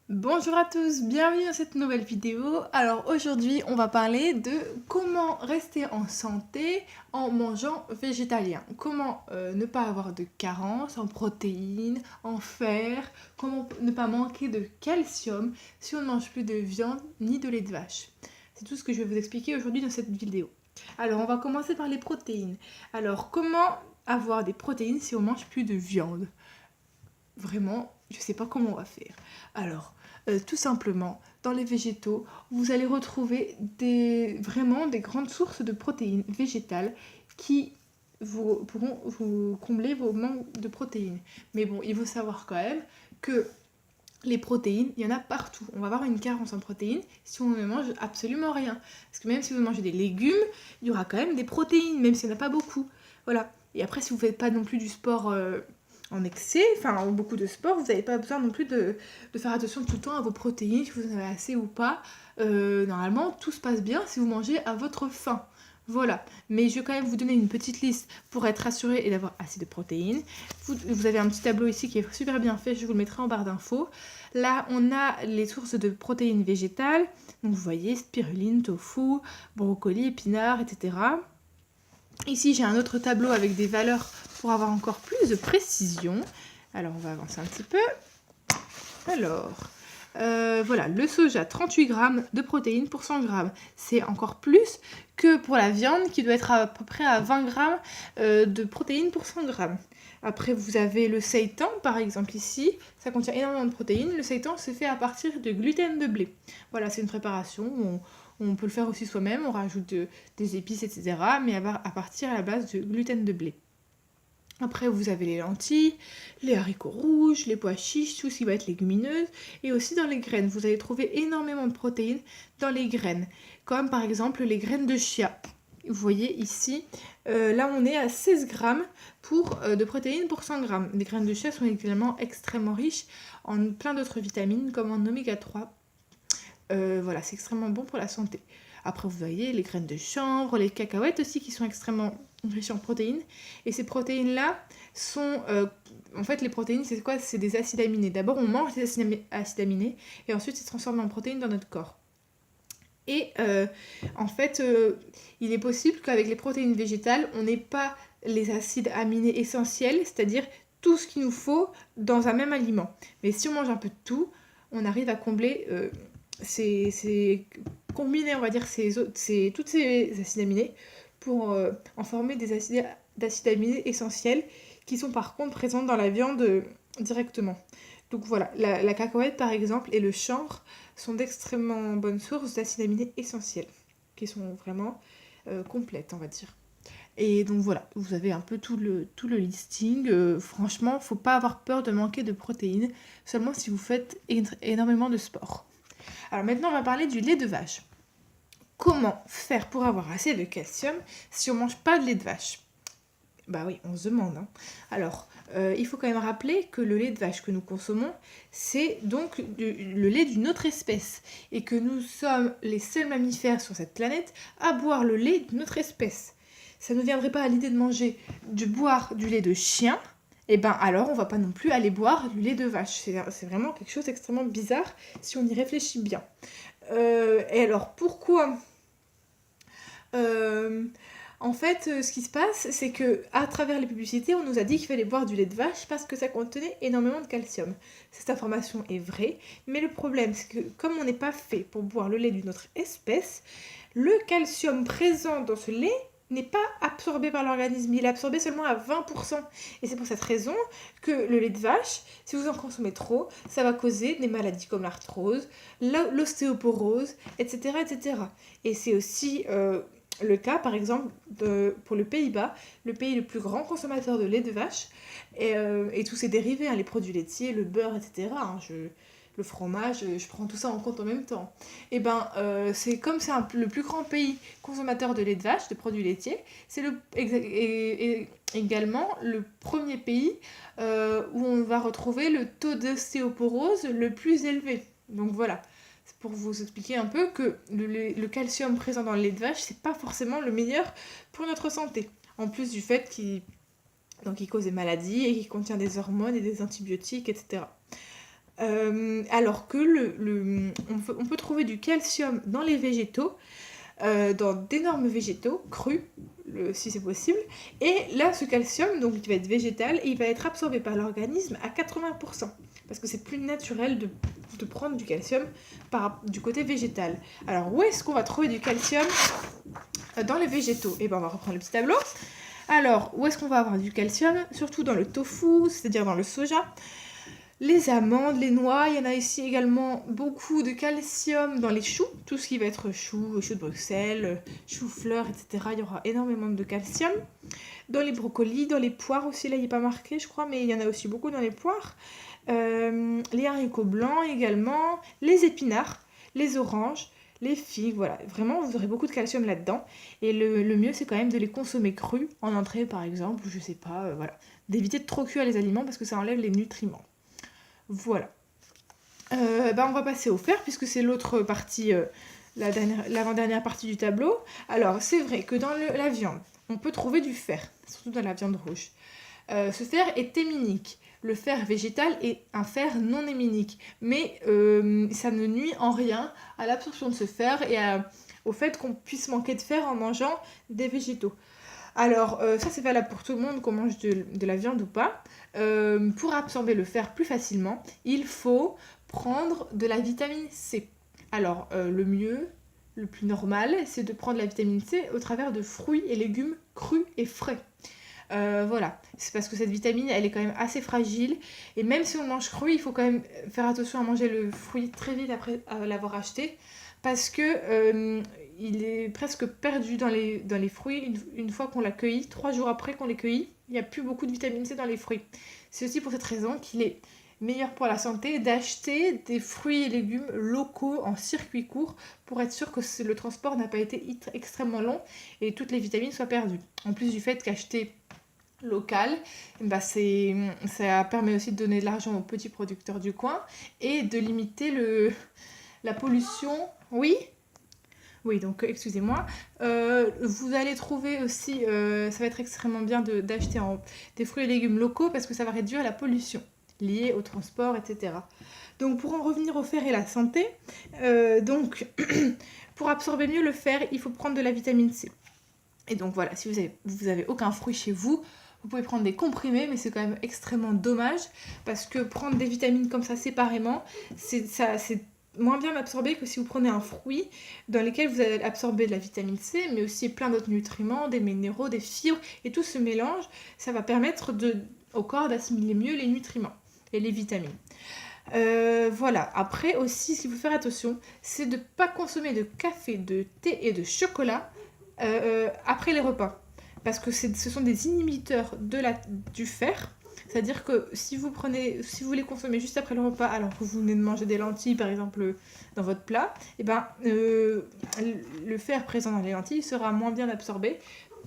Bonjour à tous, bienvenue dans cette nouvelle vidéo. Alors aujourd'hui on va parler de comment rester en santé en mangeant végétalien. Comment ne pas avoir de carence en protéines, en fer, comment ne pas manquer de calcium si on ne mange plus de viande ni de lait de vache. C'est tout ce que je vais vous expliquer aujourd'hui dans cette vidéo. Alors on va commencer par les protéines. Alors comment avoir des protéines si on mange plus de viande? Vraiment, je sais pas comment on va faire. Alors, tout simplement, dans les végétaux, vous allez retrouver vraiment des grandes sources de protéines végétales qui pourront vous combler vos manques de protéines. Mais bon, il faut savoir quand même que les protéines, il y en a partout. On va avoir une carence en protéines si on ne mange absolument rien. Parce que même si vous mangez des légumes, il y aura quand même des protéines, même s'il n'y en a pas beaucoup. Voilà. Et après, si vous ne faites pas non plus du sport en excès, enfin beaucoup de sport, vous n'avez pas besoin non plus de faire attention tout le temps à vos protéines, si vous en avez assez ou pas. Normalement, tout se passe bien si vous mangez à votre faim. Voilà, mais je vais quand même vous donner une petite liste pour être assuré et d'avoir assez de protéines. Vous avez un petit tableau ici qui est super bien fait, je vous le mettrai en barre d'infos. Là, on a les sources de protéines végétales, donc vous voyez spiruline, tofu, brocoli, épinards, etc. Ici, j'ai un autre tableau avec des valeurs pour avoir encore plus de précision. Alors, on va avancer un petit peu. Alors, voilà, le soja, 38 grammes de protéines pour 100 grammes. C'est encore plus que pour la viande qui doit être à peu près à 20 grammes de protéines pour 100 grammes. Après, vous avez le seitan, par exemple, ici. Ça contient énormément de protéines. Le seitan se fait à partir de gluten de blé. Voilà, c'est une préparation. On peut le faire aussi soi-même. On rajoute des épices, etc. Mais à partir à la base de gluten de blé. Après, vous avez les lentilles, les haricots rouges, les pois chiches, tout ce qui va être légumineuse. Et aussi dans les graines, vous allez trouver énormément de protéines dans les graines. Comme par exemple les graines de chia. Vous voyez ici, là on est à 16 grammes de protéines pour 100 grammes. Les graines de chia sont également extrêmement riches en plein d'autres vitamines comme en oméga 3. Voilà, c'est extrêmement bon pour la santé. Après, vous voyez les graines de chanvre, les cacahuètes aussi qui sont extrêmement riches en protéines. Et ces protéines-là sont... en fait, les protéines, c'est quoi? C'est des acides aminés. D'abord, on mange des acides aminés et ensuite, c'est transformé en protéines dans notre corps. Et en fait, il est possible qu'avec les protéines végétales, on n'ait pas les acides aminés essentiels, c'est-à-dire tout ce qu'il nous faut dans un même aliment. Mais si on mange un peu de tout, on arrive à combler combiner, on va dire, toutes ces acides aminés pour en former des acides aminés essentiels qui sont par contre présents dans la viande directement. Donc voilà, la cacahuète par exemple et le chanvre sont d'extrêmement bonnes sources d'acides aminés essentiels qui sont vraiment complètes, on va dire. Et donc voilà, vous avez un peu tout le listing. Franchement, faut pas avoir peur de manquer de protéines, seulement si vous faites énormément de sport. Alors maintenant, on va parler du lait de vache. Comment faire pour avoir assez de calcium si on mange pas de lait de vache? Bah oui, on se demande. Hein. Alors, il faut quand même rappeler que le lait de vache que nous consommons, c'est donc le lait d'une autre espèce. Et que nous sommes les seuls mammifères sur cette planète à boire le lait d'une autre espèce. Ça ne viendrait pas à l'idée de boire du lait de chien, et ben alors on va pas non plus aller boire du lait de vache. C'est vraiment quelque chose d'extrêmement bizarre si on y réfléchit bien. Et alors pourquoi en fait, ce qui se passe, c'est que à travers les publicités, on nous a dit qu'il fallait boire du lait de vache parce que ça contenait énormément de calcium. Cette information est vraie, mais le problème, c'est que comme on n'est pas fait pour boire le lait d'une autre espèce, le calcium présent dans ce lait n'est pas absorbé par l'organisme, il est absorbé seulement à 20%. Et c'est pour cette raison que le lait de vache, si vous en consommez trop, ça va causer des maladies comme l'arthrose, l'ostéoporose, etc., etc. Et c'est aussi le cas, par exemple, pour le Pays-Bas, le pays le plus grand consommateur de lait de vache, et tous ses dérivés, hein, les produits laitiers, le beurre, etc., hein, le fromage, je prends tout ça en compte en même temps. Et ben, c'est comme c'est le plus grand pays consommateur de lait de vache, de produits laitiers, c'est également le premier pays où on va retrouver le taux d'ostéoporose le plus élevé. Donc voilà. C'est pour vous expliquer un peu que le calcium présent dans le lait de vache, c'est pas forcément le meilleur pour notre santé. En plus du fait qu'il cause des maladies et qu'il contient des hormones et des antibiotiques, etc. Alors que on peut trouver du calcium dans les végétaux, dans d'énormes végétaux crus, si c'est possible. Et là, ce calcium, donc il va être végétal et il va être absorbé par l'organisme à 80%. Parce que c'est plus naturel de prendre du calcium du côté végétal. Alors, où est-ce qu'on va trouver du calcium dans les végétaux? Et ben, on va reprendre le petit tableau. Alors, où est-ce qu'on va avoir du calcium? Surtout dans le tofu, c'est-à-dire dans le soja. Les amandes, les noix, il y en a ici également beaucoup de calcium dans les choux, tout ce qui va être choux de Bruxelles, choux-fleurs, etc. Il y aura énormément de calcium. Dans les brocolis, dans les poires aussi, là il n'est pas marqué je crois, mais il y en a aussi beaucoup dans les poires. Les haricots blancs également, les épinards, les oranges, les figues, voilà. Vraiment, vous aurez beaucoup de calcium là-dedans. Et le mieux, c'est quand même de les consommer crus, en entrée par exemple, ou je sais pas, voilà. D'éviter de trop cuire les aliments parce que ça enlève les nutriments. Voilà. On va passer au fer puisque c'est l'autre partie, l'avant-dernière partie du tableau. Alors, c'est vrai que dans la viande, on peut trouver du fer, surtout dans la viande rouge. Ce fer est héminique. Le fer végétal est un fer non héminique, mais ça ne nuit en rien à l'absorption de ce fer et au fait qu'on puisse manquer de fer en mangeant des végétaux. Alors, ça c'est valable pour tout le monde, qu'on mange de la viande ou pas. Pour absorber le fer plus facilement, il faut prendre de la vitamine C. Alors, le mieux, le plus normal, c'est de prendre la vitamine C au travers de fruits et légumes crus et frais. Voilà, c'est parce que cette vitamine, elle est quand même assez fragile. Et même si on mange cru, il faut quand même faire attention à manger le fruit très vite après l'avoir acheté. Parce que il est presque perdu dans les fruits une fois qu'on l'a cueilli. 3 jours après qu'on les cueilli, il n'y a plus beaucoup de vitamine C dans les fruits. C'est aussi pour cette raison qu'il est meilleur pour la santé d'acheter des fruits et légumes locaux en circuit court pour être sûr que le transport n'a pas été extrêmement long et toutes les vitamines soient perdues. En plus du fait qu'acheter local, ça permet aussi de donner de l'argent aux petits producteurs du coin et de limiter la pollution. Oui, oui, donc excusez-moi. Vous allez trouver aussi, ça va être extrêmement bien d'acheter des fruits et légumes locaux parce que ça va réduire la pollution liée au transport, etc. Donc pour en revenir au fer et la santé, pour absorber mieux le fer, il faut prendre de la vitamine C. Et donc voilà, si vous avez aucun fruit chez vous, vous pouvez prendre des comprimés, mais c'est quand même extrêmement dommage parce que prendre des vitamines comme ça séparément, c'est moins bien absorbé que si vous prenez un fruit dans lequel vous allez absorber de la vitamine C, mais aussi plein d'autres nutriments, des minéraux, des fibres, et tout ce mélange, ça va permettre au corps d'assimiler mieux les nutriments et les vitamines. Voilà, après aussi, ce qu'il faut faire attention, c'est de ne pas consommer de café, de thé et de chocolat après les repas. Parce que ce sont des inhibiteurs du fer. C'est-à-dire que si vous les consommez juste après le repas, alors que vous venez de manger des lentilles, par exemple, dans votre plat, le fer présent dans les lentilles sera moins bien absorbé,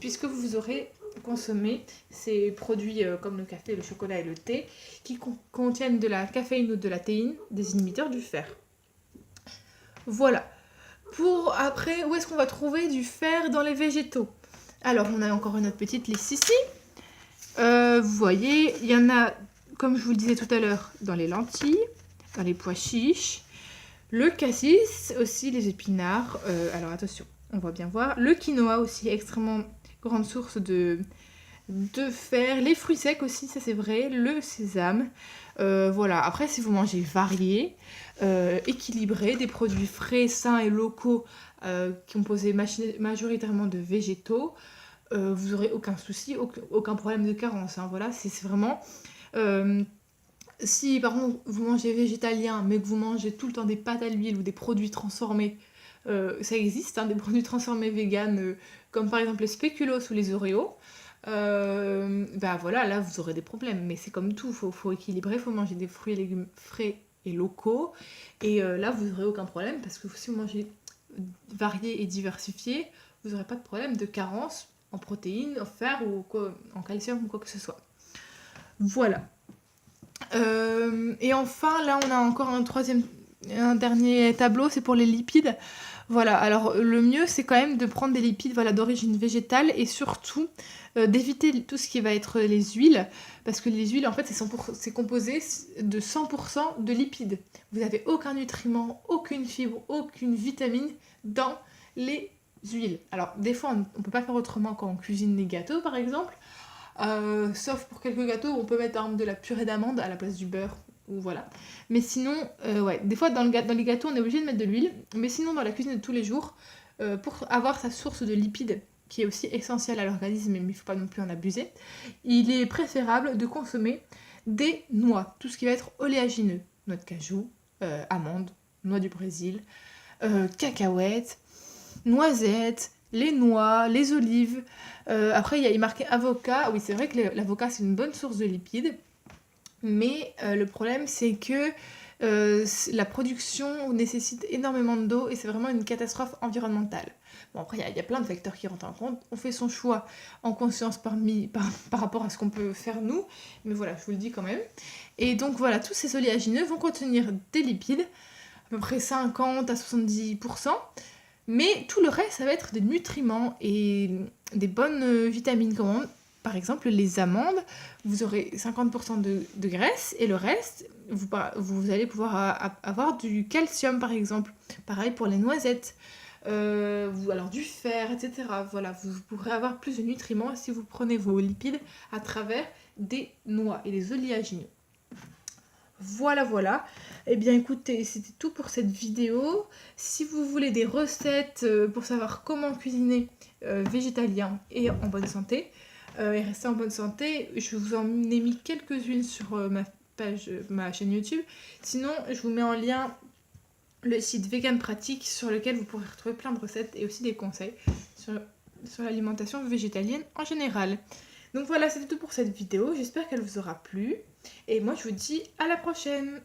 puisque vous aurez consommé ces produits comme le café, le chocolat et le thé, qui contiennent de la caféine ou de la théine, des inhibiteurs du fer. Voilà. Après, où est-ce qu'on va trouver du fer dans les végétaux? Alors, on a encore une autre petite liste ici. Vous voyez, il y en a, comme je vous le disais tout à l'heure, dans les lentilles, dans les pois chiches, le cassis, aussi les épinards. Alors attention, on va bien voir. Le quinoa aussi, extrêmement grande source de fer. Les fruits secs aussi, ça c'est vrai. Le sésame. Voilà, après si vous mangez varié, équilibré, des produits frais, sains et locaux composés majoritairement de végétaux, vous n'aurez aucun souci, aucun problème de carence. Hein, voilà, c'est vraiment... si par contre vous mangez végétalien mais que vous mangez tout le temps des pâtes à l'huile ou des produits transformés, ça existe, hein, des produits transformés véganes comme par exemple les spéculoos ou les Oreos, voilà, là vous aurez des problèmes. Mais c'est comme tout, faut équilibrer, faut manger des fruits et légumes frais et locaux, et là vous n'aurez aucun problème parce que si vous mangez varié et diversifié, vous n'aurez pas de problème de carence en protéines, en fer ou en calcium ou quoi que ce soit. Voilà. Et enfin, là, on a encore un troisième un dernier tableau, c'est pour les lipides. Voilà, alors le mieux c'est quand même de prendre des lipides voilà, d'origine végétale et surtout d'éviter tout ce qui va être les huiles, parce que les huiles en fait c'est composé de 100% de lipides. Vous n'avez aucun nutriment, aucune fibre, aucune vitamine dans les huiles. Alors des fois on ne peut pas faire autrement quand on cuisine les gâteaux par exemple, sauf pour quelques gâteaux où on peut mettre par exemple de la purée d'amande à la place du beurre. Ou voilà. Mais sinon, ouais, des fois dans les gâteaux on est obligé de mettre de l'huile, mais sinon dans la cuisine de tous les jours, pour avoir sa source de lipides, qui est aussi essentielle à l'organisme, mais il ne faut pas non plus en abuser, il est préférable de consommer des noix, tout ce qui va être oléagineux, noix de cajou, amandes, noix du Brésil, cacahuètes, noisettes, les noix, les olives. Après, il y a marqué avocat. Oui, c'est vrai que l'avocat, c'est une bonne source de lipides. Mais le problème, c'est que la production nécessite énormément d'eau et c'est vraiment une catastrophe environnementale. Bon, après, il y a plein de facteurs qui rentrent en compte. On fait son choix en conscience par rapport à ce qu'on peut faire nous. Mais voilà, je vous le dis quand même. Et donc voilà, tous ces oléagineux vont contenir des lipides, à peu près 50 à 70%. Mais tout le reste, ça va être des nutriments et des bonnes vitamines. Par exemple, les amandes, vous aurez 50% de graisse et le reste, vous allez pouvoir avoir du calcium, par exemple. Pareil pour les noisettes, alors du fer, etc. Voilà, vous pourrez avoir plus de nutriments si vous prenez vos lipides à travers des noix et des oléagineux. Voilà, voilà. Eh bien, écoutez, c'était tout pour cette vidéo. Si vous voulez des recettes pour savoir comment cuisiner végétalien et en bonne santé, et rester en bonne santé, je vous en ai mis quelques-unes sur ma chaîne YouTube. Sinon, je vous mets en lien le site Vegan Pratique sur lequel vous pourrez retrouver plein de recettes et aussi des conseils sur l'alimentation végétalienne en général. Donc voilà, c'était tout pour cette vidéo. J'espère qu'elle vous aura plu. Et moi, je vous dis à la prochaine!